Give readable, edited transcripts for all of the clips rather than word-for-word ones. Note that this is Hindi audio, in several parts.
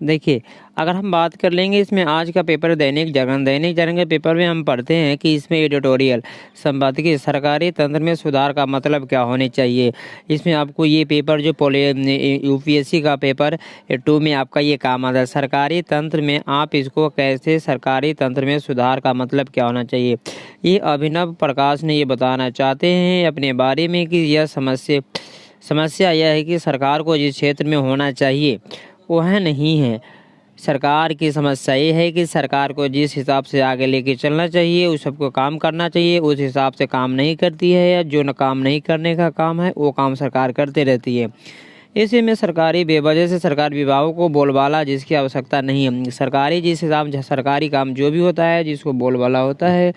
देखिए, अगर हम बात कर लेंगे इसमें आज का पेपर दैनिक जागरण के पेपर में हम पढ़ते हैं कि इसमें एडिटोरियल संपादकीय सरकारी तंत्र में सुधार का मतलब क्या होने चाहिए। इसमें आपको ये पेपर जो यूपीएससी का पेपर 2 में आपका ये काम आता है, सरकारी तंत्र में आप इसको कैसे, सरकारी तंत्र में सुधार का मतलब क्या होना चाहिए। ये अभिनव प्रकाश ने ये बताना चाहते हैं अपने बारे में कि यह समस्या यह है कि सरकार को जिस क्षेत्र में होना चाहिए वह नहीं है। सरकार की समस्या ये है कि सरकार को जिस हिसाब से आगे लेके चलना चाहिए उस सबको काम करना चाहिए, उस हिसाब से काम नहीं करती है, या जो न काम नहीं करने का काम है वो काम सरकार करते रहती है। इसी में सरकारी बेवजह से सरकार विभागों को बोलबाला जिसकी आवश्यकता नहीं है। सरकारी काम जो भी होता है जिसको बोलबाला होता है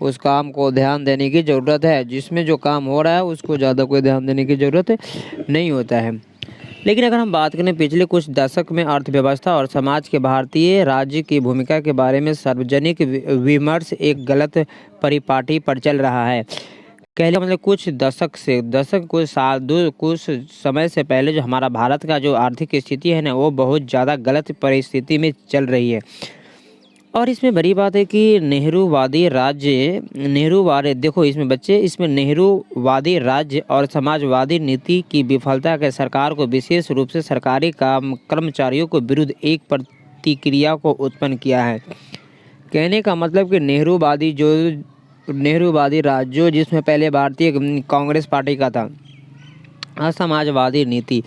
उस काम को ध्यान देने की ज़रूरत है, जिसमें जो काम हो रहा है उसको ज़्यादा कोई ध्यान देने की ज़रूरत नहीं होता है। लेकिन अगर हम बात करें पिछले कुछ दशक में अर्थव्यवस्था और समाज के भारतीय राज्य की भूमिका के बारे में सार्वजनिक विमर्श एक गलत परिपाटी पर चल रहा है। कहले मतलब कुछ समय से पहले जो हमारा भारत का जो आर्थिक स्थिति है ना वो बहुत ज़्यादा गलत परिस्थिति में चल रही है। और इसमें बड़ी बात है कि नेहरूवादी राज्य और समाजवादी नीति की विफलता के सरकार को विशेष रूप से सरकारी कर्मचारियों को विरुद्ध एक प्रतिक्रिया को उत्पन्न किया है। कहने का मतलब कि नेहरूवादी राज्य जिसमें पहले भारतीय कांग्रेस पार्टी का था, और समाजवादी नीति,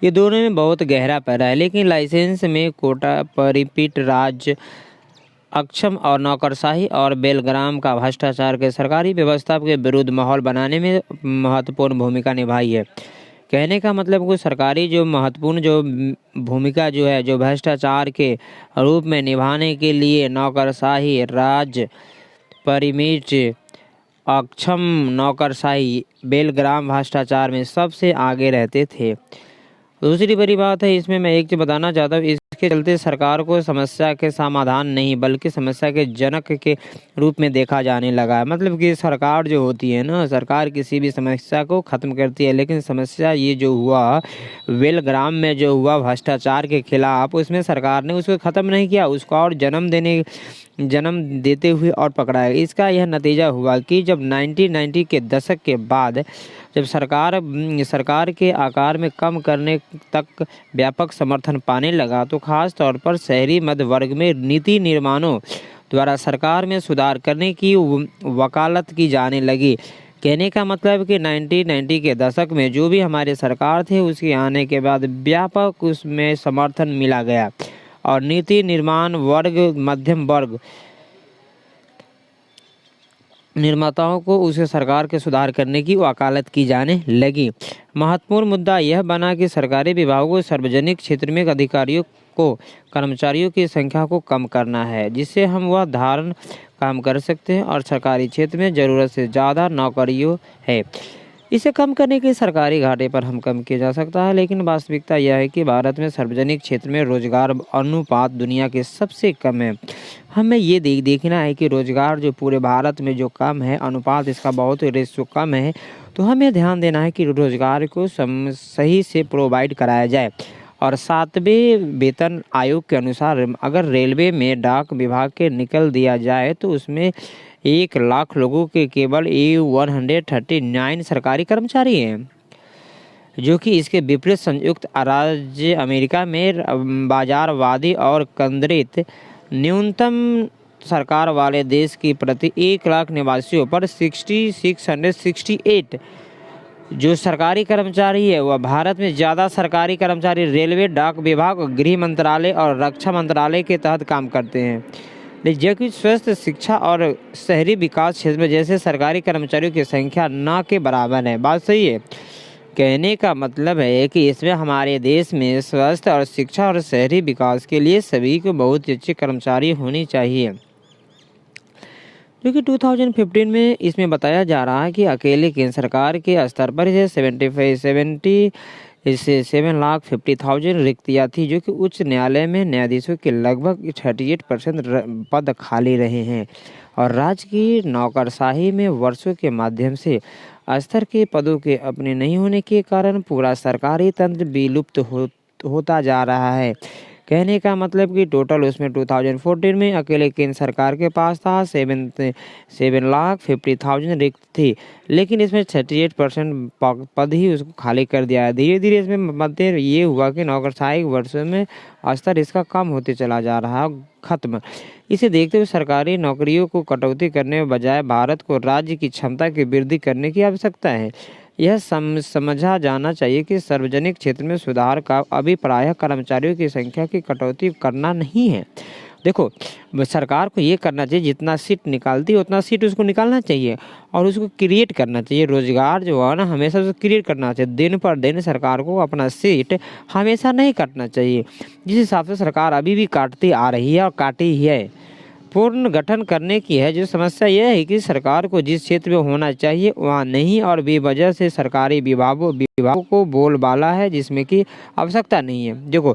ये दोनों में बहुत गहरा पैरा है। लेकिन लाइसेंस में कोटा, परिपीठ राज्य, अक्षम और नौकरशाही और बेलग्राम का भ्रष्टाचार के सरकारी व्यवस्था के विरुद्ध माहौल बनाने में महत्वपूर्ण भूमिका निभाई है। कहने का मतलब कि सरकारी जो महत्वपूर्ण जो भूमिका जो है जो भ्रष्टाचार के रूप में निभाने के लिए नौकरशाही राज्य, परिमित, अक्षम, नौकरशाही, बेलग्राम भ्रष्टाचार में सबसे आगे रहते थे। दूसरी बड़ी बात है इसमें मैं एक चीज़ बताना चाहता हूँ, इसके चलते सरकार को समस्या के समाधान नहीं बल्कि समस्या के जनक के रूप में देखा जाने लगा है। मतलब कि सरकार जो होती है ना, सरकार किसी भी समस्या को ख़त्म करती है, लेकिन समस्या ये जो हुआ बेलग्राम में जो हुआ भ्रष्टाचार के खिलाफ, उसमें सरकार ने उसको ख़त्म नहीं किया, उसको और जन्म देते हुए और पकड़ा है। इसका यह नतीजा हुआ कि जब 1990 के दशक के बाद जब सरकार के आकार में कम करने तक व्यापक समर्थन पाने लगा तो खास तौर पर शहरी मध्य वर्ग में नीति निर्माणों द्वारा सरकार में सुधार करने की वकालत की जाने लगी। कहने का मतलब कि 1990 के दशक में जो भी हमारे सरकार थे उसके आने के बाद व्यापक उसमें समर्थन मिला गया और नीति निर्माण वर्ग, मध्यम वर्ग, निर्माताओं को उसे सरकार के सुधार करने की वकालत की जाने लगी। महत्वपूर्ण मुद्दा यह बना कि सरकारी विभागों सार्वजनिक क्षेत्र में अधिकारियों को कर्मचारियों की संख्या को कम करना है, जिससे हम वह धारण काम कर सकते हैं और सरकारी क्षेत्र में ज़रूरत से ज़्यादा नौकरियों है। इसे कम करने के सरकारी घाटे पर हम कम किया जा सकता है। लेकिन वास्तविकता यह है कि भारत में सार्वजनिक क्षेत्र में रोजगार अनुपात दुनिया के सबसे कम है। हमें ये देखना है कि रोजगार जो पूरे भारत में जो कम है, अनुपात इसका बहुत रेशो कम है, तो हमें ध्यान देना है कि रोजगार को सही से प्रोवाइड कराया जाए। और 7वें वेतन आयोग के अनुसार अगर रेलवे में डाक विभाग के निकल दिया जाए तो उसमें 1 लाख लोगों के केवल 139 सरकारी कर्मचारी हैं, जो कि इसके विपरीत संयुक्त राज्य अमेरिका में बाजारवादी और केंद्रित न्यूनतम सरकार वाले देश की प्रति 1 लाख निवासियों पर 668 जो सरकारी कर्मचारी है वह भारत में ज़्यादा सरकारी कर्मचारी रेलवे, डाक विभाग, गृह मंत्रालय और रक्षा मंत्रालय के तहत काम करते हैं। जबकि स्वास्थ्य, शिक्षा और शहरी विकास क्षेत्र में जैसे सरकारी कर्मचारियों की संख्या न के बराबर है। बात सही है। कहने का मतलब है कि इसमें हमारे देश में स्वास्थ्य और शिक्षा और शहरी विकास के लिए सभी को बहुत अच्छे कर्मचारी होनी चाहिए। क्योंकि 2015 में इसमें बताया जा रहा है कि अकेले केंद्र सरकार के स्तर पर इसे 7,50,000 रिक्तियाँ थी, जो कि उच्च न्यायालय में न्यायाधीशों के लगभग 38% पद खाली रहे हैं। और राज्य की नौकरशाही में वर्षों के माध्यम से स्तर के पदों के अपने नहीं होने के कारण पूरा सरकारी तंत्र विलुप्त होता जा रहा है। कहने का मतलब कि टोटल उसमें 2014 में अकेले केंद्र सरकार के पास था 7,50,000 रिक्त थी, लेकिन इसमें 38% पद ही उसको खाली कर दिया है। धीरे धीरे इसमें मध्य ये हुआ कि नौकरशाही वर्षों में स्तर इसका कम होते चला जा रहा है, खत्म। इसे देखते हुए सरकारी नौकरियों को कटौती करने के बजाय भारत को राज्य की क्षमता की वृद्धि करने की आवश्यकता है। यह समझा जाना चाहिए कि सार्वजनिक क्षेत्र में सुधार का अभिप्राय कर्मचारियों की संख्या की कटौती करना नहीं है। देखो, सरकार को ये करना चाहिए, जितना सीट निकालती है उतना सीट उसको निकालना चाहिए और उसको क्रिएट करना चाहिए। रोजगार जो है ना, हमेशा उसको क्रिएट करना चाहिए। दिन पर दिन सरकार को अपना सीट हमेशा नहीं काटना चाहिए, जिस हिसाब से सरकार अभी भी काटती आ रही है और काटी ही है। पूर्ण गठन करने की है जो समस्या यह है कि सरकार को जिस क्षेत्र में होना चाहिए वहाँ नहीं, और बेवजह से सरकारी विभागों को बोलबाला है जिसमें कि आवश्यकता नहीं है। देखो,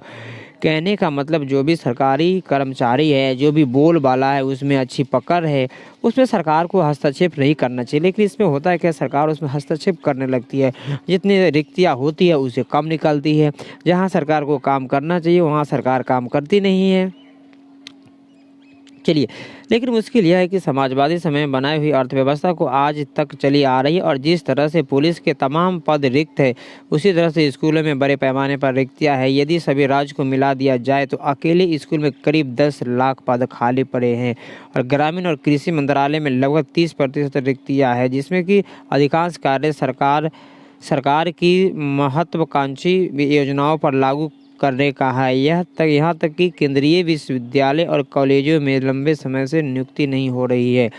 कहने का मतलब जो भी सरकारी कर्मचारी है, जो भी बोलबाला है, उसमें अच्छी पकड़ है, उसमें सरकार को हस्तक्षेप नहीं करना चाहिए। लेकिन इसमें होता है कि सरकार उसमें हस्तक्षेप करने लगती है, जितनी रिक्तियाँ होती है उसे कम निकलती है। जहाँ सरकार को काम करना चाहिए वहाँ सरकार काम करती नहीं है। चलिए, लेकिन मुश्किल यह है कि समाजवादी समय में बनाई हुई अर्थव्यवस्था को आज तक चली आ रही है, और जिस तरह से पुलिस के तमाम पद रिक्त है उसी तरह से स्कूलों में बड़े पैमाने पर रिक्तियां है। यदि सभी राज्य को मिला दिया जाए तो अकेले स्कूल में करीब 10 लाख पद खाली पड़े हैं, और ग्रामीण और कृषि मंत्रालय में लगभग 30% रिक्तियाँ है, जिसमें कि अधिकांश कार्य सरकार की महत्वाकांक्षी योजनाओं पर लागू करने का है। यहाँ तक कि केंद्रीय विश्वविद्यालय और कॉलेजों में लंबे समय से नियुक्ति नहीं हो रही है,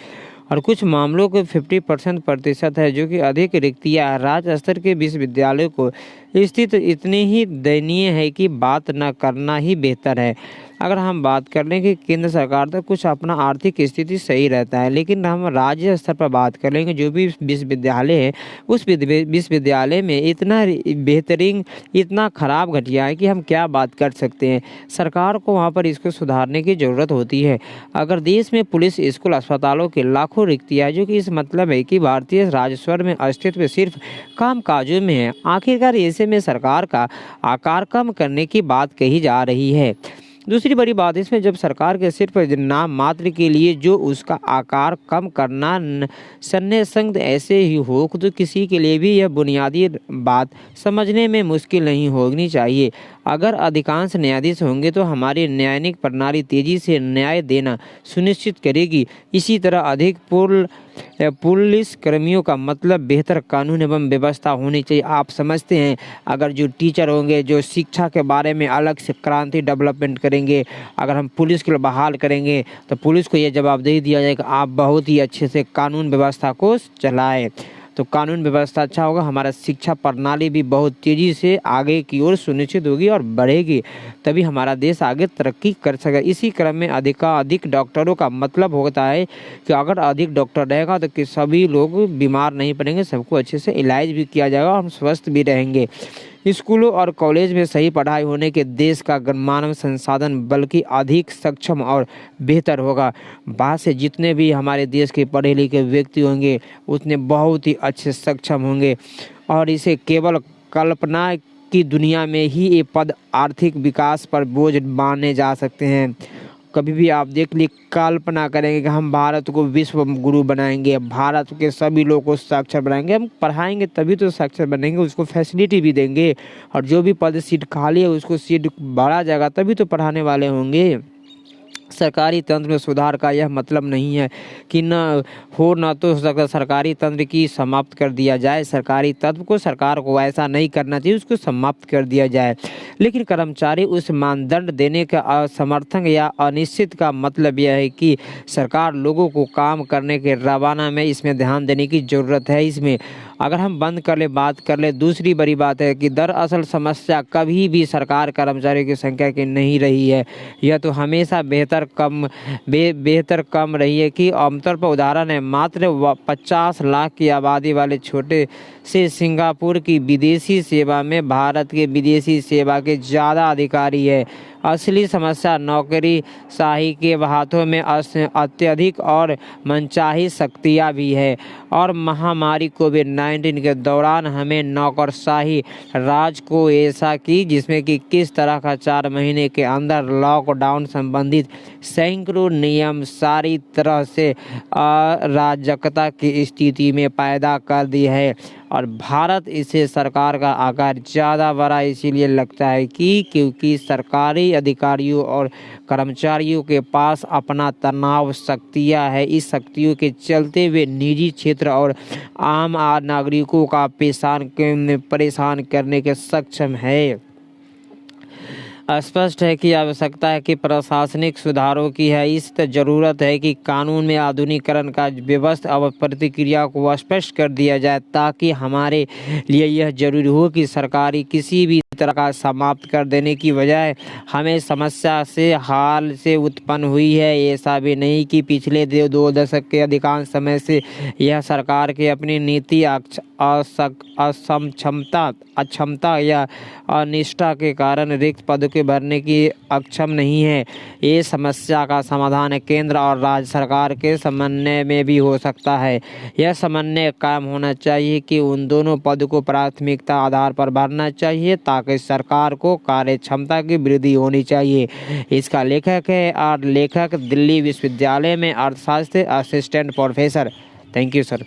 और कुछ मामलों के 50% है, जो कि अधिक रिक्तियाँ राज्य स्तर के विश्वविद्यालयों को स्थिति इतनी ही दयनीय है कि बात न करना ही बेहतर है। अगर हम बात कर लें कि केंद्र सरकार तो कुछ अपना आर्थिक स्थिति सही रहता है, लेकिन हम राज्य स्तर पर बात कर लेंगे, जो भी विश्वविद्यालय है उस विश्वविद्यालय में इतना बेहतरीन, इतना खराब घटिया है कि हम क्या बात कर सकते हैं। सरकार को वहाँ पर इसको सुधारने की ज़रूरत होती है। अगर देश में पुलिस, स्कूल, अस्पतालों के लाखों रिक्तियाँ है, जो कि इस मतलब है कि भारतीय राजस्व में अस्तित्व सिर्फ काम काजों में है। आखिरकार ऐसे में सरकार का आकार कम करने की बात कही जा रही है। दूसरी बड़ी बात इसमें, जब सरकार के सिर्फ नाम मात्र के लिए जो उसका आकार कम करना संग ऐसे ही हो, तो किसी के लिए भी यह बुनियादी बात समझने में मुश्किल नहीं होनी चाहिए। अगर अधिकांश न्यायाधीश होंगे तो हमारी न्यायिक प्रणाली तेजी से न्याय देना सुनिश्चित करेगी। इसी तरह अधिक पुलिस कर्मियों का मतलब बेहतर कानून एवं व्यवस्था होनी चाहिए। आप समझते हैं, अगर जो टीचर होंगे, जो शिक्षा के बारे में अलग से क्रांति डेवलपमेंट करेंगे, अगर हम पुलिस के लिए बहाल करेंगे तो पुलिस को ये जवाबदेही दिया जाएगा, आप बहुत ही अच्छे से कानून व्यवस्था को चलाएं। तो कानून व्यवस्था अच्छा होगा, हमारा शिक्षा प्रणाली भी बहुत तेज़ी से आगे की ओर सुनिश्चित होगी और बढ़ेगी, तभी हमारा देश आगे तरक्की कर सकेगा। इसी क्रम में अधिक डॉक्टरों का मतलब होता है कि अगर अधिक डॉक्टर रहेगा तो कि सभी लोग बीमार नहीं पड़ेंगे, सबको अच्छे से इलाज भी किया जाएगा और हम स्वस्थ भी रहेंगे। स्कूलों और कॉलेज में सही पढ़ाई होने के देश का मानव संसाधन बल्कि अधिक सक्षम और बेहतर होगा। बाहर से जितने भी हमारे देश के पढ़े लिखे व्यक्ति होंगे उतने बहुत ही अच्छे सक्षम होंगे, और इसे केवल कल्पना की दुनिया में ही ये पद आर्थिक विकास पर बोझ माने जा सकते हैं। कभी भी आप देख ली, कल्पना करेंगे कि हम भारत को विश्व गुरु बनाएंगे, भारत के सभी लोगों को साक्षर बनाएंगे, हम पढ़ाएंगे तभी तो साक्षर बनेंगे, उसको फैसिलिटी भी देंगे, और जो भी पद सीट खाली है उसको सीट बढ़ा जाएगा तभी तो पढ़ाने वाले होंगे। सरकारी तंत्र में सुधार का यह मतलब नहीं है कि न तो हो सकता सरकारी तंत्र की समाप्त कर दिया जाए। सरकारी तंत्र को, सरकार को ऐसा नहीं करना चाहिए, उसको समाप्त कर दिया जाए। लेकिन कर्मचारी उस मानदंड देने का असमर्थन या अनिश्चित का मतलब यह है कि सरकार लोगों को काम करने के रवाना में इसमें ध्यान देने की ज़रूरत है। इसमें अगर हम बंद कर ले, बात कर ले, दूसरी बड़ी बात है कि दरअसल समस्या कभी भी सरकार कर्मचारियों की संख्या की नहीं रही है, यह तो हमेशा बेहतर कम रही है। कि आमतौर पर उदाहरण है, मात्र 50 लाख की आबादी वाले छोटे से सिंगापुर की विदेशी सेवा में भारत के विदेशी सेवा के ज़्यादा अधिकारी है। असली समस्या नौकरीशाही के हाथों में अत्यधिक और मनचाही शक्तियाँ भी है। और महामारी कोविड-19 के दौरान हमें नौकरशाही राज को ऐसा की जिसमें कि किस तरह का 4 महीने के अंदर लॉकडाउन संबंधित सैकड़ों नियम सारी तरह से अराजकता की स्थिति में पैदा कर दी है। और भारत इसे सरकार का आकार ज़्यादा बड़ा इसीलिए लगता है कि क्योंकि सरकारी अधिकारियों और कर्मचारियों के पास अपना तनाव शक्तियाँ है। इस शक्तियों के चलते वे निजी क्षेत्र और आम नागरिकों का परेशान करने के सक्षम है। स्पष्ट है कि आवश्यकता है कि प्रशासनिक सुधारों की है। इस ज़रूरत है कि कानून में आधुनिकीकरण का व्यवस्था और प्रतिक्रिया को स्पष्ट कर दिया जाए ताकि हमारे लिए यह जरूरी हो कि सरकारी किसी भी तरह का समाप्त कर देने की बजाय हमें समस्या से हाल से उत्पन्न हुई है। ऐसा भी नहीं कि पिछले 2 दशक के अधिकांश समय से यह सरकार के अपनी नीति अक्षमता या अनिष्ठा के कारण रिक्त पदों के भरने की अक्षम नहीं है। ये समस्या का समाधान केंद्र और राज्य सरकार के समन्वय में भी हो सकता है। यह समन्वय कायम होना चाहिए कि उन दोनों पदों को प्राथमिकता आधार पर भरना चाहिए ताकि सरकार को कार्य क्षमता की वृद्धि होनी चाहिए। इसका लेखक है और लेखक दिल्ली विश्वविद्यालय में अर्थशास्त्र assistant professor. Thank you sir.